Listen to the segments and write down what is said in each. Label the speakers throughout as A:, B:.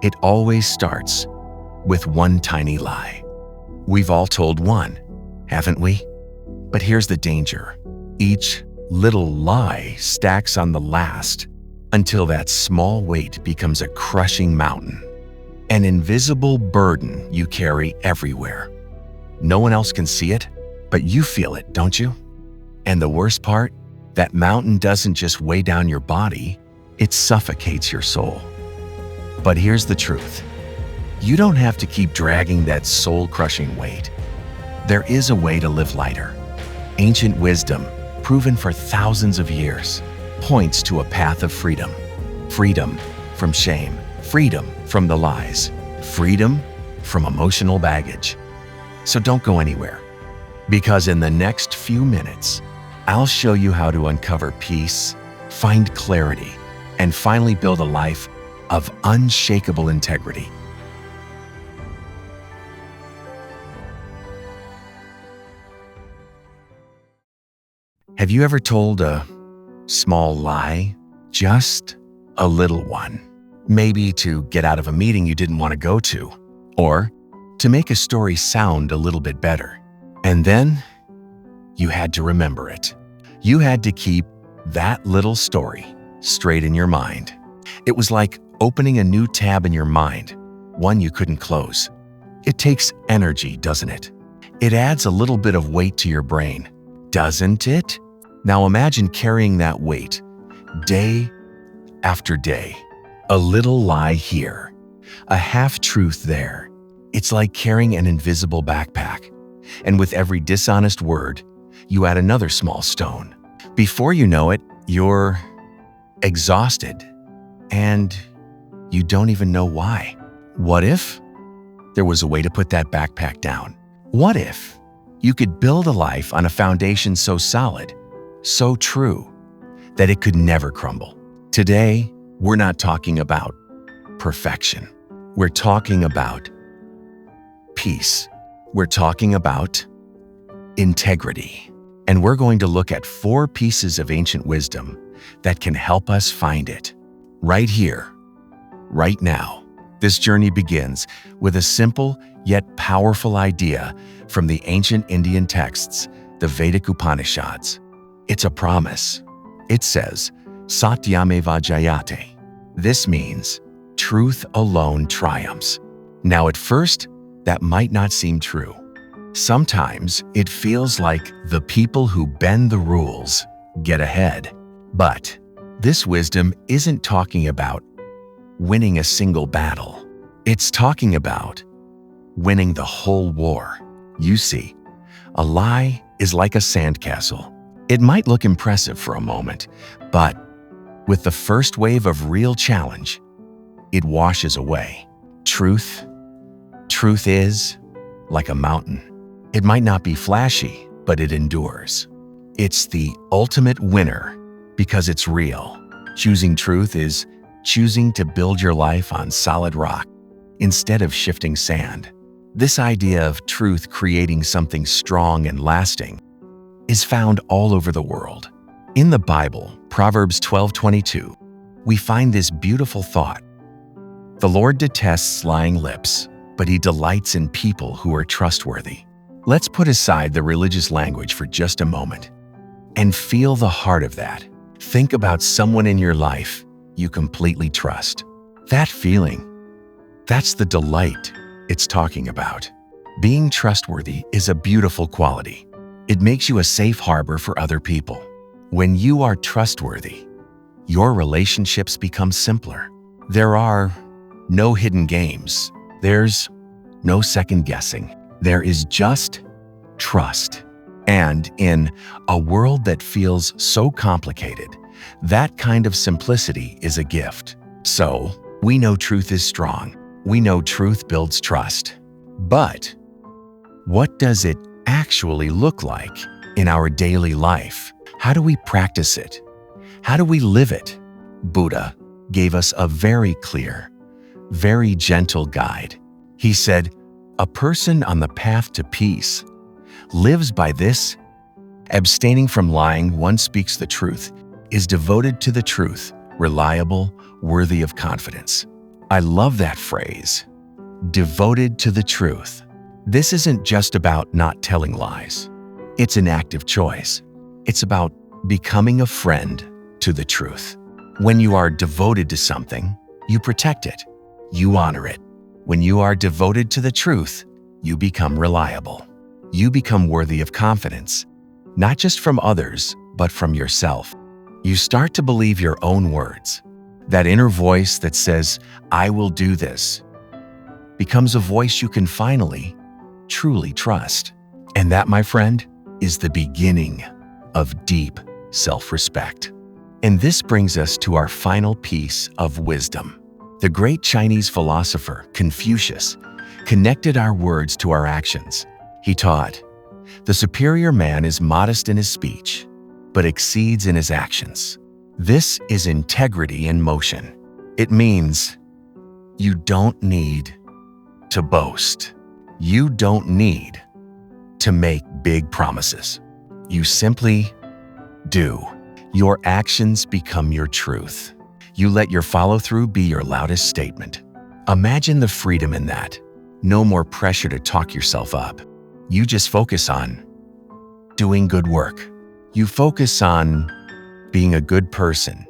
A: It always starts with one tiny lie. We've all told one, haven't we? But here's the danger. Each little lie stacks on the last until that small weight becomes a crushing mountain, an invisible burden you carry everywhere. No one else can see it, but you feel it, don't you? And the worst part, that mountain doesn't just weigh down your body, it suffocates your soul. But here's the truth. You don't have to keep dragging that soul-crushing weight. There is a way to live lighter. Ancient wisdom, proven for thousands of years, points to a path of freedom. Freedom from shame, freedom from the lies, freedom from emotional baggage. So don't go anywhere, because in the next few minutes, I'll show you how to uncover peace, find clarity, and finally build a life of unshakable integrity. Have you ever told a small lie? Just a little one. Maybe to get out of a meeting you didn't want to go to, or to make a story sound a little bit better. And then you had to remember it. You had to keep that little story straight in your mind. It was like opening a new tab in your mind, one you couldn't close. It takes energy, doesn't it? It adds a little bit of weight to your brain, doesn't it? Now imagine carrying that weight day after day. A little lie here, a half-truth there. It's like carrying an invisible backpack. And with every dishonest word, you add another small stone. Before you know it, you're exhausted, and you don't even know why. What if there was a way to put that backpack down? What if you could build a life on a foundation so solid, so true, that it could never crumble? Today, we're not talking about perfection. We're talking about peace. We're talking about integrity. And we're going to look at 4 pieces of ancient wisdom that can help us find it. Right here, right now. This journey begins with a simple yet powerful idea from the ancient Indian texts, the Vedic Upanishads. It's a promise. It says, Satyameva Jayate. This means truth alone triumphs. Now at first, that might not seem true. Sometimes it feels like the people who bend the rules get ahead. But this wisdom isn't talking about winning a single battle. It's talking about winning the whole war. You see, a lie is like a sandcastle. It might look impressive for a moment, but with the first wave of real challenge, it washes away. Truth is like a mountain. It might not be flashy, but it endures. It's the ultimate winner because it's real. Choosing truth is choosing to build your life on solid rock instead of shifting sand. This idea of truth creating something strong and lasting is found all over the world. In the Bible, Proverbs 12:22, we find this beautiful thought. The Lord detests lying lips, but he delights in people who are trustworthy. Let's put aside the religious language for just a moment and feel the heart of that. Think about someone in your life you completely trust. That feeling, that's the delight it's talking about. Being trustworthy is a beautiful quality. It makes you a safe harbor for other people. When you are trustworthy, your relationships become simpler. There are no hidden games. There's no second guessing. There is just trust. And in a world that feels so complicated, that kind of simplicity is a gift. So, we know truth is strong. We know truth builds trust. But what does it actually look like in our daily life? How do we practice it? How do we live it? Buddha gave us a very clear, very gentle guide. He said, "A person on the path to peace lives by this. Abstaining from lying, one speaks the truth, is devoted to the truth, reliable, worthy of confidence." I love that phrase, devoted to the truth. This isn't just about not telling lies. It's an active choice. It's about becoming a friend to the truth. When you are devoted to something, you protect it. You honor it. When you are devoted to the truth, you become reliable. You become worthy of confidence, not just from others, but from yourself. You start to believe your own words. That inner voice that says, "I will do this," becomes a voice you can finally, truly trust. And that, my friend, is the beginning of deep self-respect. And this brings us to our final piece of wisdom. The great Chinese philosopher Confucius connected our words to our actions. He taught, "The superior man is modest in his speech, but exceeds in his actions." This is integrity in motion. It means you don't need to boast. You don't need to make big promises. You simply do. Your actions become your truth. You let your follow-through be your loudest statement. Imagine the freedom in that. No more pressure to talk yourself up. You just focus on doing good work. You focus on being a good person,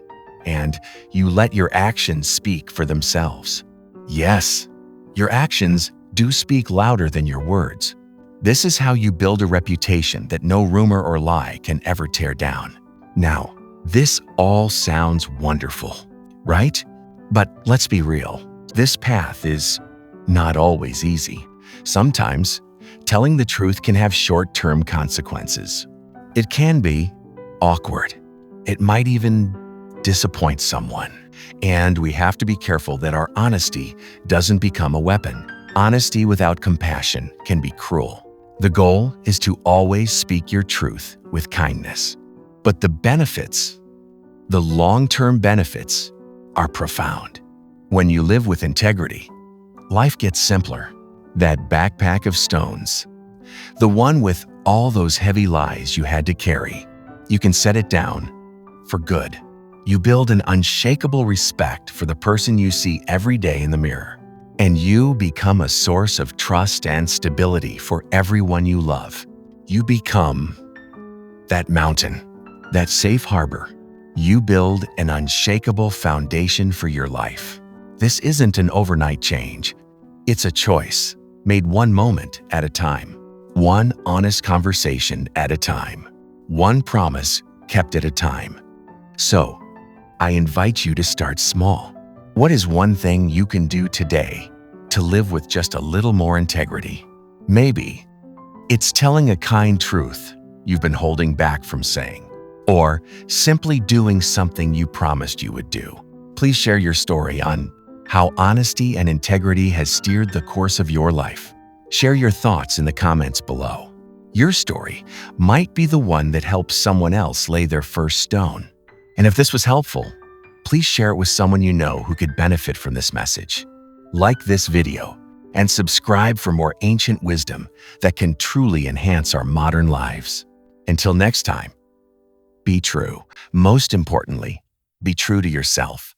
A: and you let your actions speak for themselves. Yes, your actions do speak louder than your words. This is how you build a reputation that no rumor or lie can ever tear down. Now, this all sounds wonderful, right? But let's be real. This path is not always easy. Sometimes, telling the truth can have short-term consequences. It can be awkward. It might even disappoint someone. And we have to be careful that our honesty doesn't become a weapon. Honesty without compassion can be cruel. The goal is to always speak your truth with kindness. But the benefits, the long-term benefits, are profound. When you live with integrity, life gets simpler. That backpack of stones, the one with all those heavy lies you had to carry, you can set it down for good. You build an unshakable respect for the person you see every day in the mirror. And you become a source of trust and stability for everyone you love. You become that mountain, that safe harbor. You build an unshakable foundation for your life. This isn't an overnight change. It's a choice, made one moment at a time, one honest conversation at a time, one promise kept at a time. So, I invite you to start small. What is one thing you can do today to live with just a little more integrity? Maybe it's telling a kind truth you've been holding back from saying, or simply doing something you promised you would do. Please share your story on how honesty and integrity has steered the course of your life. Share your thoughts in the comments below. Your story might be the one that helps someone else lay their first stone. And if this was helpful, please share it with someone you know who could benefit from this message. Like this video and subscribe for more ancient wisdom that can truly enhance our modern lives. Until next time, be true. Most importantly, be true to yourself.